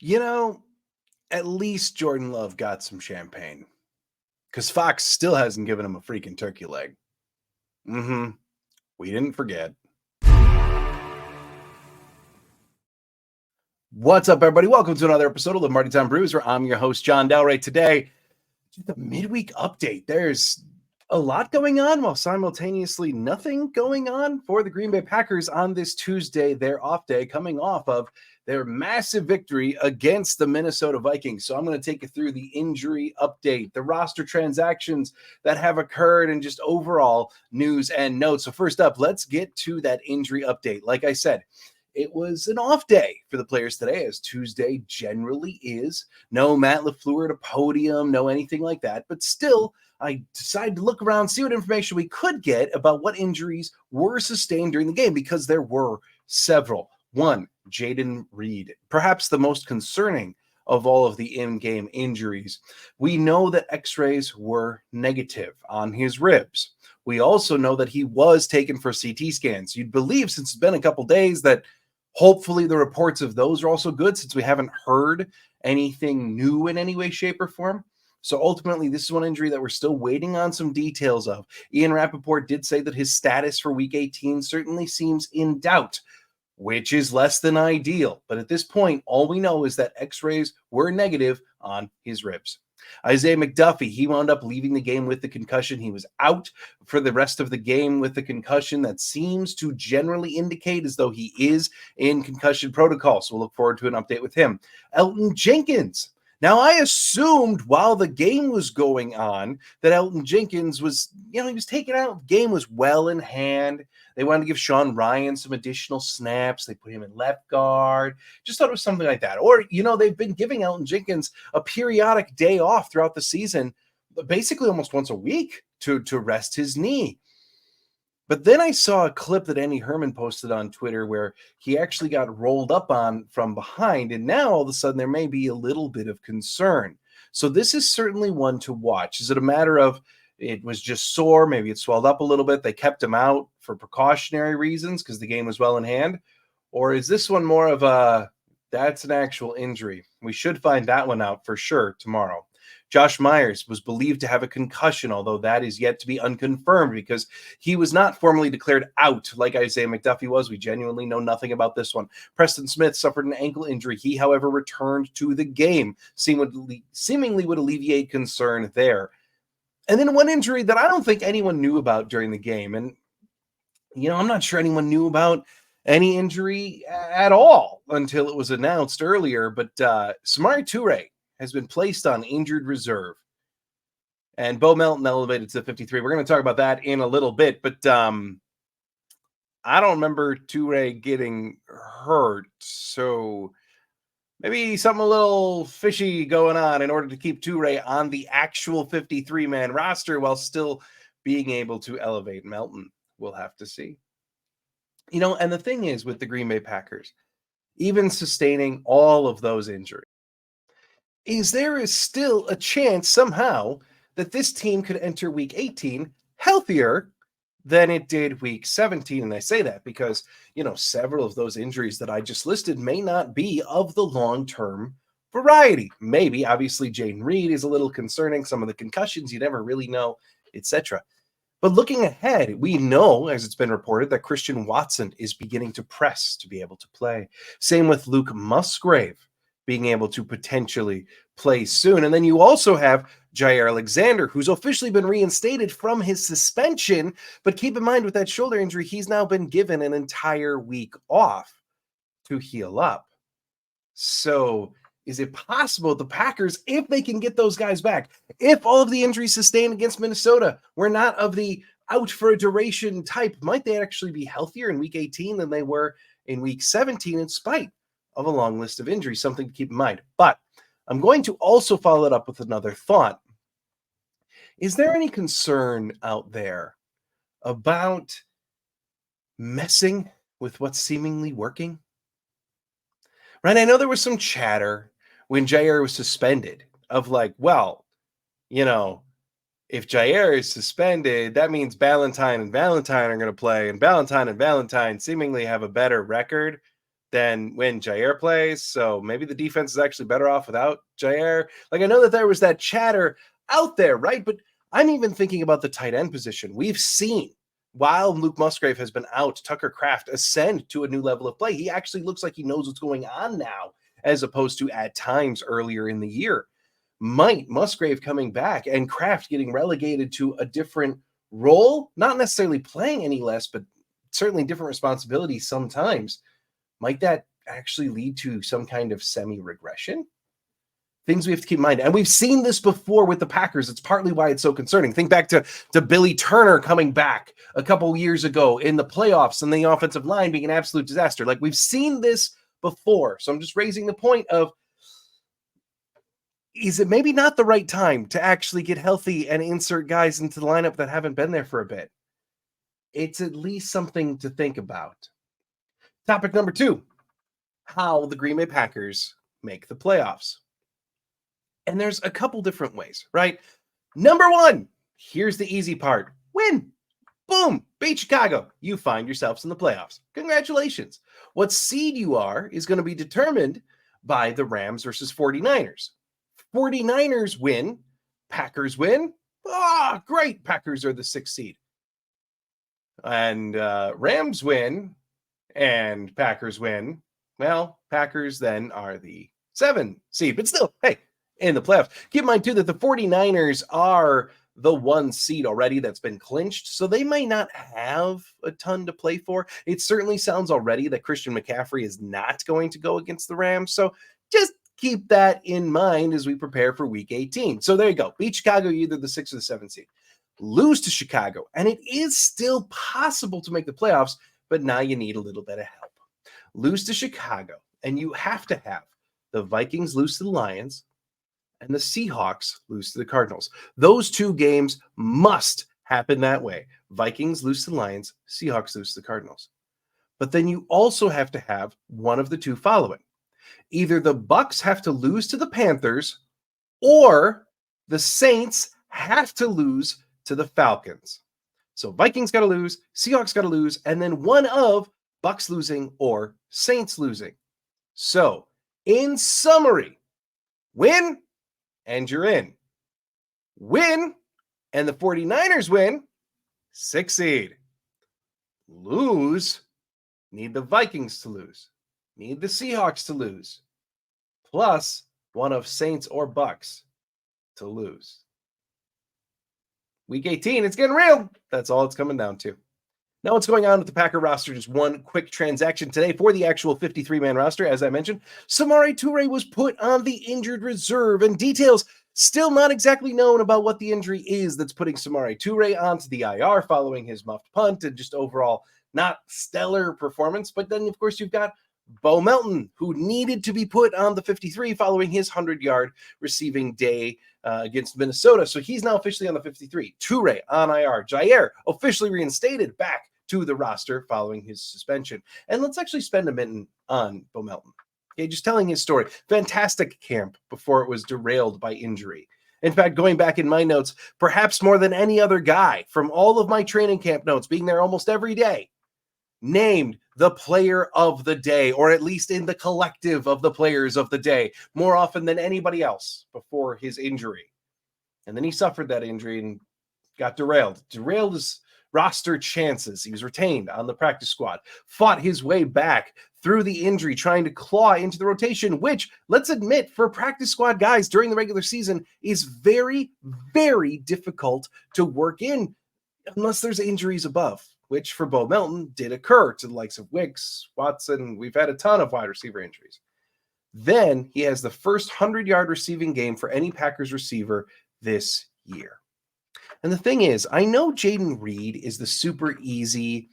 You know, at least Jordan Love got some champagne because Fox still hasn't given him a freaking turkey leg. We didn't forget. What's up, everybody? Welcome to another episode of Lombardi Time Brews, where I'm your host, John Delray. Today, the midweek update. There's a lot going on while simultaneously nothing going on for the Green Bay Packers on this Tuesday, their off day, coming off of their massive victory against the Minnesota Vikings. So I'm going to take you through the injury update, the roster transactions that have occurred, and just overall news and notes. So first up, let's get to that injury update. Like I said, it was an off day for the players today, as Tuesday generally is. No Matt LaFleur at a podium, no anything like that. But still, I decided to look around, see what information we could get about what injuries were sustained during the game, because there were several. One, Jaden Reed, perhaps the most concerning of all of the in-game injuries. We know that x-rays were negative on his ribs. We also know that he was taken for CT scans. You'd believe, since it's been a couple days, that hopefully the reports of those are also good, since we haven't heard anything new in any way, shape, or form. So ultimately, this is one injury that we're still waiting on some details of. Ian Rappaport did say that his status for Week 18 certainly seems in doubt, which is less than ideal. But at this point, all we know is that x-rays were negative on his ribs. Isaiah McDuffie, he wound up leaving the game with the concussion. He was out for the rest of the game with the concussion. That seems to generally indicate as though he is in concussion protocol. So we'll look forward to an update with him. Elton Jenkins. Now, I assumed while the game was going on that Elton Jenkins was, he was taken out. The game was well in hand. They wanted to give Sean Ryan some additional snaps. They put him in left guard. Just thought it was something like that. Or, they've been giving Elton Jenkins a periodic day off throughout the season, basically almost once a week to rest his knee. But then I saw a clip that Andy Herman posted on Twitter where he actually got rolled up on from behind, and now all of a sudden there may be a little bit of concern. So this is certainly one to watch. Is it a matter of it was just sore, maybe it swelled up a little bit, they kept him out for precautionary reasons because the game was well in hand? Or is this one more of that's an actual injury? We should find that one out for sure tomorrow. Josh Myers was believed to have a concussion, although that is yet to be unconfirmed because he was not formally declared out like Isaiah McDuffie was. We genuinely know nothing about this one. Preston Smith suffered an ankle injury. He, however, returned to the game, seemingly would alleviate concern there. And then one injury that I don't think anyone knew about during the game, and I'm not sure anyone knew about any injury at all until it was announced earlier, but Samori Toure has been placed on injured reserve. And Bo Melton elevated to 53. We're going to talk about that in a little bit, but I don't remember Toure getting hurt. So maybe something a little fishy going on in order to keep Toure on the actual 53-man roster while still being able to elevate Melton. We'll have to see. And the thing is with the Green Bay Packers, even sustaining all of those injuries, is there is still a chance somehow that this team could enter Week 18 healthier than it did Week 17. And I say that because, several of those injuries that I just listed may not be of the long-term variety. Maybe, obviously, Jaden Reed is a little concerning. Some of the concussions, you never really know, etc. But looking ahead, we know, as it's been reported, that Christian Watson is beginning to press to be able to play. Same with Luke Musgrave being able to potentially play soon. And then you also have Jair Alexander, who's officially been reinstated from his suspension. But keep in mind, with that shoulder injury, he's now been given an entire week off to heal up. So is it possible the Packers, if they can get those guys back, if all of the injuries sustained against Minnesota were not of the out for a duration type, might they actually be healthier in Week 18 than they were in Week 17 in spite of a long list of injuries? Something to keep in mind. But I'm going to also follow it up with another thought. Is there any concern out there about messing with what's seemingly working? Right? I know there was some chatter when Jair was suspended of like, well, if Jair is suspended, that means Ballantyne and Valentine are going to play, and Ballantyne seemingly have a better record. than when Jair plays. So maybe the defense is actually better off without Jair. Like, I know that there was that chatter out there, right? But I'm even thinking about the tight end position. We've seen, while Luke Musgrave has been out, Tucker Kraft ascend to a new level of play. He actually looks like he knows what's going on now, as opposed to at times earlier in the year. Might Musgrave coming back and Kraft getting relegated to a different role, not necessarily playing any less, but certainly different responsibilities sometimes, might that actually lead to some kind of semi-regression? Things we have to keep in mind. And we've seen this before with the Packers. It's partly why it's so concerning. Think back to Billy Turner coming back a couple years ago in the playoffs and the offensive line being an absolute disaster. Like, we've seen this before. So I'm just raising the point of, is it maybe not the right time to actually get healthy and insert guys into the lineup that haven't been there for a bit? It's at least something to think about. Topic number 2, how the Green Bay Packers make the playoffs. And there's a couple different ways, right? Number 1, here's the easy part. Win. Boom. Beat Chicago. You find yourselves in the playoffs. Congratulations. What seed you are is going to be determined by the Rams versus 49ers. 49ers win. Packers win. Ah, great. Packers are the 6th seed. And Rams win and Packers win. Well, Packers then are the 7 seed. But still, hey, in the playoffs. Keep in mind, too, that the 49ers are the 1 seed already that's been clinched, so they might not have a ton to play for. It certainly sounds already that Christian McCaffrey is not going to go against the Rams, so just keep that in mind as we prepare for Week 18. So there you go. Beat Chicago, either the 6th or the 7th seed. Lose to Chicago, and it is still possible to make the playoffs, but now you need a little bit of help. Lose to Chicago, and you have to have the Vikings lose to the Lions, and the Seahawks lose to the Cardinals. Those 2 games must happen that way. Vikings lose to the Lions, Seahawks lose to the Cardinals. But then you also have to have one of the 2 following. Either the Bucs have to lose to the Panthers, or the Saints have to lose to the Falcons. So Vikings got to lose, Seahawks got to lose, and then one of Bucs losing or Saints losing. So, in summary, win and you're in. Win and the 49ers win, 6th seed. Lose, need the Vikings to lose. Need the Seahawks to lose. Plus one of Saints or Bucs to lose. Week 18, it's getting real. That's all it's coming down to. Now, what's going on with the Packer roster? Just one quick transaction today for the actual 53-man roster. As I mentioned, Samori Toure was put on the injured reserve, and details still not exactly known about what the injury is that's putting Samori Toure onto the IR following his muffed punt and just overall not stellar performance. But then, of course, you've got Bo Melton, who needed to be put on the 53 following his 100-yard receiving day against Minnesota. So he's now officially on the 53. Toure on IR. Jair officially reinstated back to the roster following his suspension. And let's actually spend a minute on Bo Melton. Okay, just telling his story. Fantastic camp before it was derailed by injury. In fact, going back in my notes, perhaps more than any other guy from all of my training camp notes, being there almost every day, named the player of the day, or at least in the collective of the players of the day, more often than anybody else before his injury. And then he suffered that injury and got derailed. Derailed his roster chances. He was retained on the practice squad, fought his way back through the injury, trying to claw into the rotation, which, let's admit, for practice squad guys during the regular season is very, very difficult to work in unless there's injuries above, which for Bo Melton did occur to the likes of Wicks, Watson. We've had a ton of wide receiver injuries. Then he has the first 100-yard receiving game for any Packers receiver this year. And the thing is, I know Jaden Reed is the super easy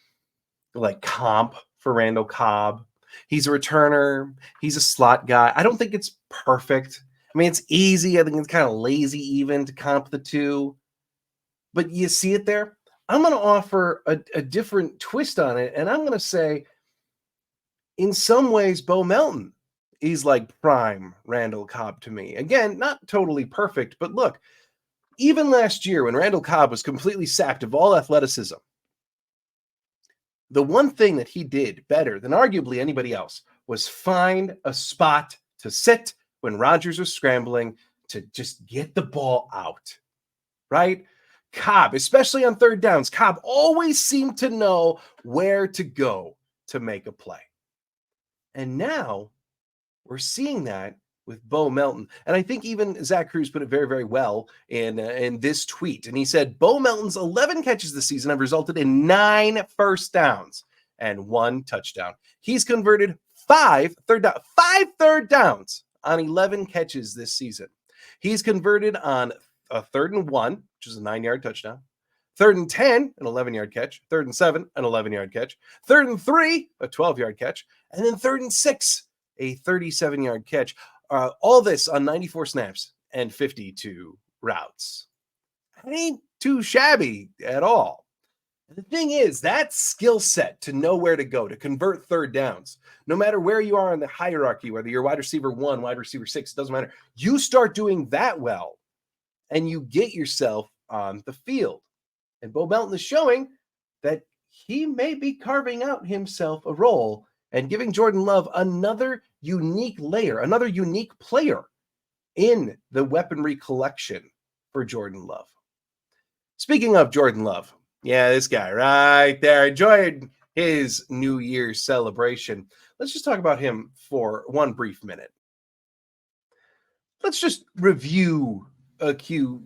comp for Randall Cobb. He's a returner. He's a slot guy. I don't think it's perfect. I mean, it's easy. I think it's kind of lazy even to comp the two. But you see it there? I'm going to offer a different twist on it, and I'm going to say, in some ways, Bo Melton is like prime Randall Cobb to me. Again, not totally perfect, but look, even last year when Randall Cobb was completely sapped of all athleticism, the one thing that he did better than arguably anybody else was find a spot to sit when Rodgers was scrambling to just get the ball out, right? Cobb, especially on third downs, Cobb always seemed to know where to go to make a play. And now we're seeing that with Bo Melton. And I think even Zach Cruz put it very, very well in this tweet. And he said, Bo Melton's 11 catches this season have resulted in 9 first downs and 1 touchdown. He's converted 5 third downs on 11 catches this season. He's converted on a 3rd and 1, which is a 9-yard touchdown. 3rd and 10, an 11-yard catch. 3rd and 7, an 11-yard catch. 3rd and 3, a 12-yard catch. And then 3rd and 6, a 37-yard catch. All this on 94 snaps and 52 routes. That ain't too shabby at all. The thing is, that skill set to know where to go, to convert third downs, no matter where you are in the hierarchy, whether you're wide receiver 1, wide receiver 6, it doesn't matter. You start doing that well, and you get yourself on the field. And Bo Melton is showing that he may be carving out himself a role and giving Jordan Love another unique layer, another unique player in the weaponry collection for Jordan Love. Speaking of Jordan Love, yeah, this guy right there enjoyed his New Year's celebration. Let's just talk about him for one brief minute. Let's just review a few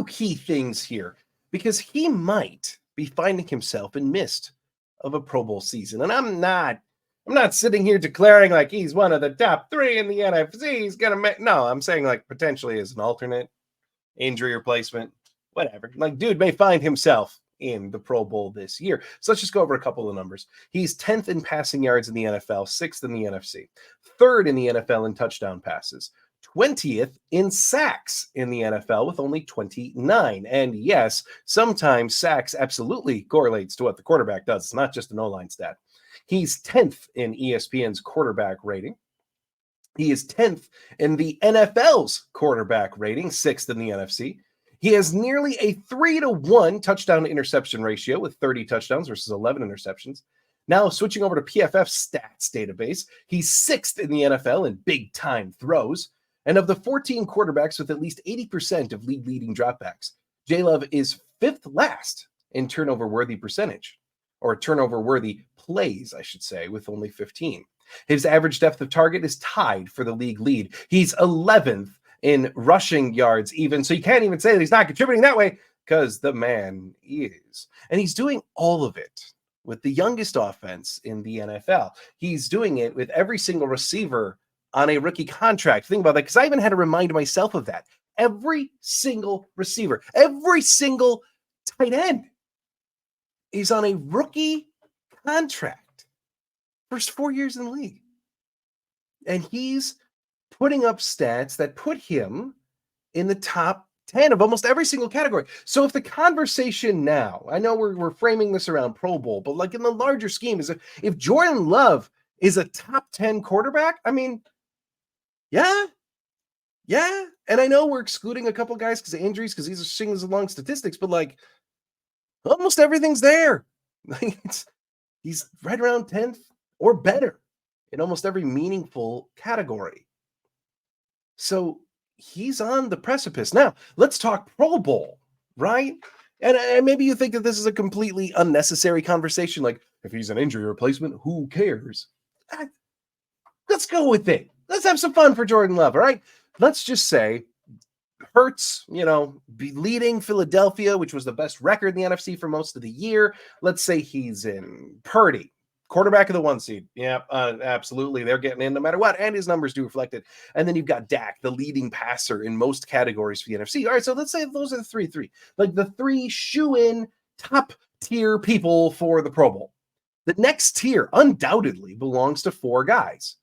key things here, because he might be finding himself in midst of a Pro Bowl season. And I'm not sitting here declaring like he's one of the top 3 in the NFC. He's going to make, no, I'm saying like potentially as an alternate, injury replacement, whatever. Like, dude may find himself in the Pro Bowl this year. So let's just go over a couple of numbers. He's 10th in passing yards in the NFL, 6th in the NFC, 3rd in the NFL in touchdown passes, 20th in sacks in the NFL with only 29. And yes, sometimes sacks absolutely correlates to what the quarterback does. It's not just an O-line stat. He's 10th in ESPN's quarterback rating. He is 10th in the NFL's quarterback rating, 6th in the NFC. He has nearly a 3-to-1 touchdown interception ratio with 30 touchdowns versus 11 interceptions. Now switching over to PFF's stats database, he's 6th in the NFL in big-time throws. And of the 14 quarterbacks with at least 80% of league-leading dropbacks, J-Love is 5th last in turnover-worthy percentage, or turnover-worthy plays, I should say, with only 15. His average depth of target is tied for the league lead. He's 11th in rushing yards even, so you can't even say that he's not contributing that way, because the man is. And he's doing all of it with the youngest offense in the NFL. He's doing it with every single receiver on a rookie contract. Think about that, because I even had to remind myself of that. Every single receiver, every single tight end is on a rookie contract. First 4 years in the league. And he's putting up stats that put him in the top 10 of almost every single category. So if the conversation now, I know we're framing this around Pro Bowl, but like in the larger scheme, is if Jordan Love is a top 10 quarterback, I mean, yeah. And I know we're excluding a couple guys because of injuries, because these are things along statistics, but like almost everything's there. He's right around 10th or better in almost every meaningful category. So he's on the precipice. Now, let's talk Pro Bowl, right? And maybe you think that this is a completely unnecessary conversation. Like, if he's an injury replacement, who cares? Let's go with it. Let's have some fun for Jordan Love, all right? Let's just say Hurts, be leading Philadelphia, which was the best record in the NFC for most of the year. Let's say he's in Purdy, quarterback of the 1 seed. Yeah, absolutely. They're getting in no matter what. And his numbers do reflect it. And then you've got Dak, the leading passer in most categories for the NFC. All right, so let's say those are the 3. Like the 3 shoe-in top tier people for the Pro Bowl. The next tier undoubtedly belongs to 4 guys: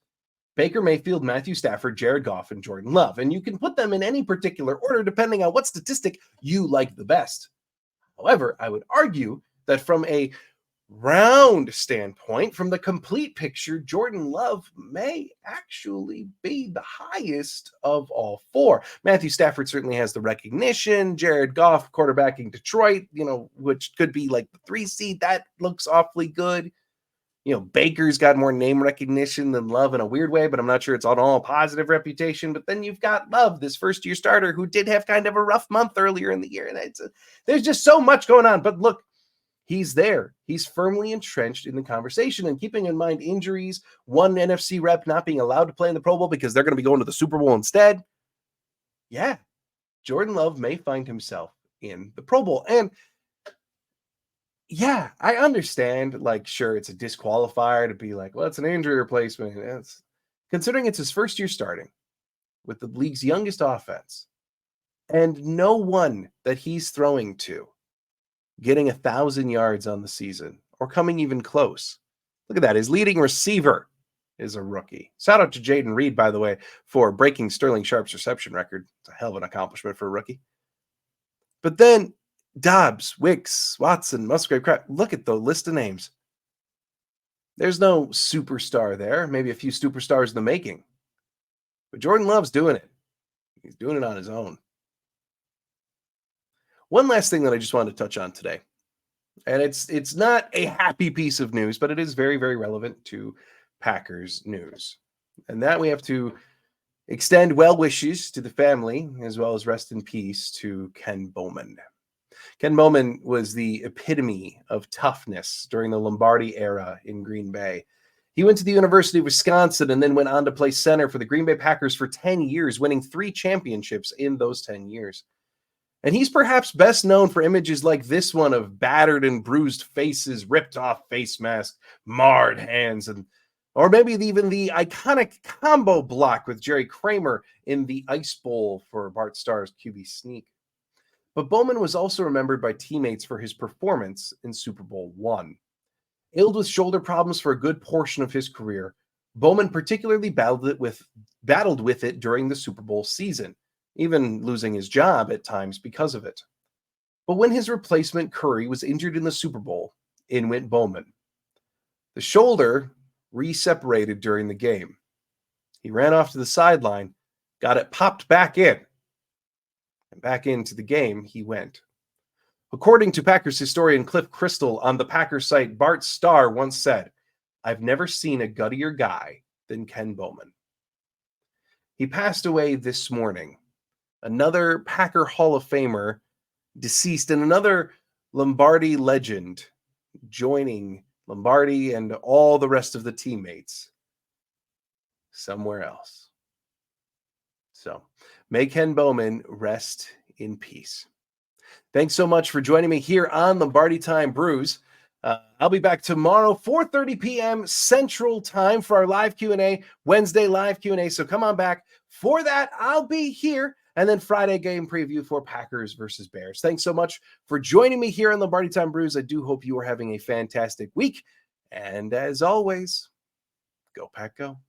Baker Mayfield, Matthew Stafford, Jared Goff, and Jordan Love. And you can put them in any particular order depending on what statistic you like the best. However, I would argue that from a round standpoint, from the complete picture, Jordan Love may actually be the highest of all 4. Matthew Stafford certainly has the recognition. Jared Goff quarterbacking Detroit, which could be like the 3 seed. That looks awfully good. Baker's got more name recognition than Love in a weird way, but I'm not sure it's on all positive reputation. But then you've got Love, this first-year starter who did have kind of a rough month earlier in the year. And there's just so much going on. But look, he's there. He's firmly entrenched in the conversation. And keeping in mind injuries, one NFC rep not being allowed to play in the Pro Bowl because they're going to be going to the Super Bowl instead. Yeah, Jordan Love may find himself in the Pro Bowl. And yeah, I understand. Sure, it's a disqualifier to be like, well, it's an injury replacement. Considering it's his first year starting with the league's youngest offense and no one that he's throwing to getting 1,000 yards on the season or coming even close. Look at that. His leading receiver is a rookie. Shout out to Jaden Reed, by the way, for breaking Sterling Sharp's reception record. It's a hell of an accomplishment for a rookie. But then Dobbs, Wicks, Watson, Musgrave, look at the list of names. There's no superstar there. Maybe a few superstars in the making. But Jordan Love's doing it. He's doing it on his own. One last thing that I just wanted to touch on today. And it's not a happy piece of news, but it is very, very relevant to Packers news. And that we have to extend well wishes to the family, as well as rest in peace to Ken Bowman. Ken Bowman was the epitome of toughness during the Lombardi era in Green Bay. He went to the University of Wisconsin and then went on to play center for the Green Bay Packers for 10 years, winning 3 championships in those 10 years. And he's perhaps best known for images like this one of battered and bruised faces, ripped off face masks, marred hands, or maybe even the iconic combo block with Jerry Kramer in the Ice Bowl for Bart Starr's QB sneak. But Bowman was also remembered by teammates for his performance in Super Bowl I. Ill with shoulder problems for a good portion of his career, Bowman particularly battled with it during the Super Bowl season, even losing his job at times because of it. But when his replacement Curry was injured in the Super Bowl, in went Bowman. The shoulder re-separated during the game. He ran off to the sideline, got it popped back in, and back into the game he went. According to Packers historian Cliff Crystal on the Packers site, Bart Starr once said, "I've never seen a guttier guy than Ken Bowman." He passed away this morning. Another Packer Hall of Famer deceased and another Lombardi legend joining Lombardi and all the rest of the teammates somewhere else. So may Ken Bowman rest in peace. Thanks so much for joining me here on Lombardi Time Brews. I'll be back tomorrow, 4:30 p.m. Central Time for our live Q&A, Wednesday live Q&A. So come on back for that. I'll be here. And then Friday game preview for Packers versus Bears. Thanks so much for joining me here on Lombardi Time Brews. I do hope you are having a fantastic week. And as always, go Pack Go.